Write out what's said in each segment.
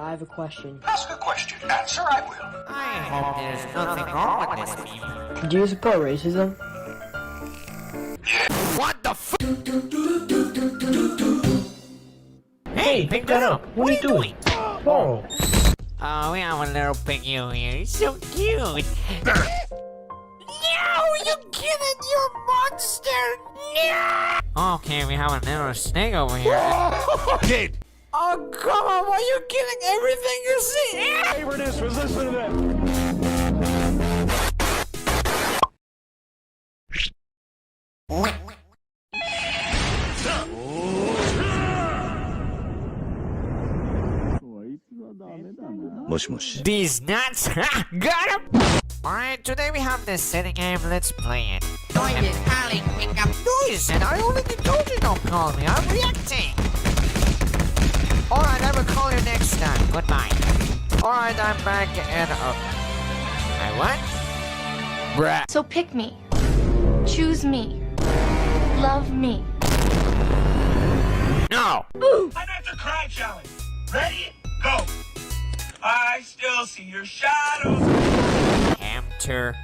I have a question. Ask a question. Answer, I will. I hope there's nothing wrong with this meme. Do you support racism? What the f- Hey, pick that up. What are you doing? Oh. Oh, we have a little piggy here. He's so cute. No, you kidding? You're a monster. No. Okay, we have a little snake over here. Kid! Oh, come on. Why are you killing everything you see? Neighborness was listening to that. These nuts. Ha! Got him. Alright, today we have this city game. Let's play it. Toilet calling, pick up. Noise, and I already told you don't call me. I'm reacting. Alright, I will call you next time. Goodbye. Alright, I'm back and I what? Bruh. So pick me. Choose me. Love me. No. I'm at the crime challenge. Ready? Go. I still see your shadows. Hamster.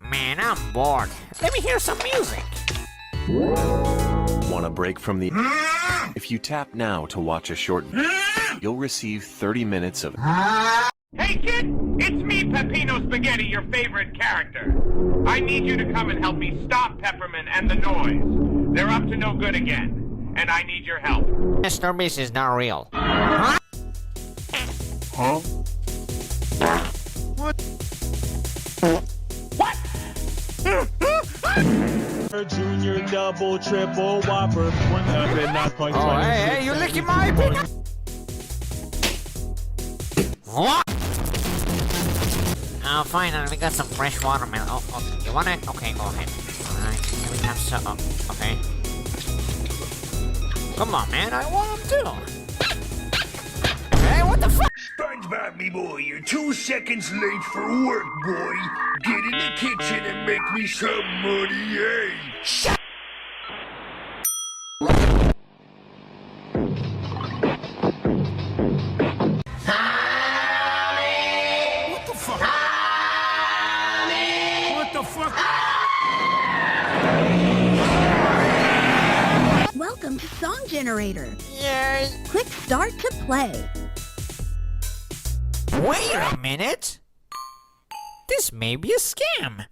Man, I'm bored. Let me hear some music. Want a break from the... If you tap now to watch a short... You'll receive 30 minutes of... Hey kid, it's me, Peppino Spaghetti, your favorite character. I need you to come and help me stop Peppermint and the noise. They're up to no good again, and I need your help. Mr. Beast is not real. Huh? Junior, double, triple, whopper. One up and not quite Oh, hey, you're licking my peanut. What? Oh, fine, we got some fresh watermelon. Oh, okay. You want it? Okay, go ahead. Alright, here we have some. Okay. Come on, man, I want them too. Hey, what the fuck? SpongeBob, me boy, you're 2 seconds late for work, boy. Get in the kitchen and make me some money, eh? Shut. What the fuck? What the fuck? Welcome to Song Generator. Yay. Click Start to play. Wait a minute. This may be a scam.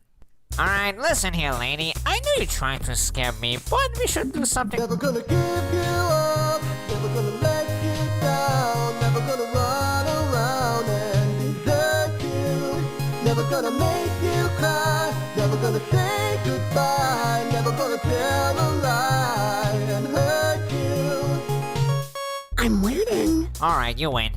Alright, listen here, lady. I know you're trying to scam me, but we should do something. Never gonna give you up, never gonna let you down, never gonna run around and desert you, never gonna make you cry, never gonna say goodbye, never gonna tell a lie and hurt you. I'm waiting. Alright, you win.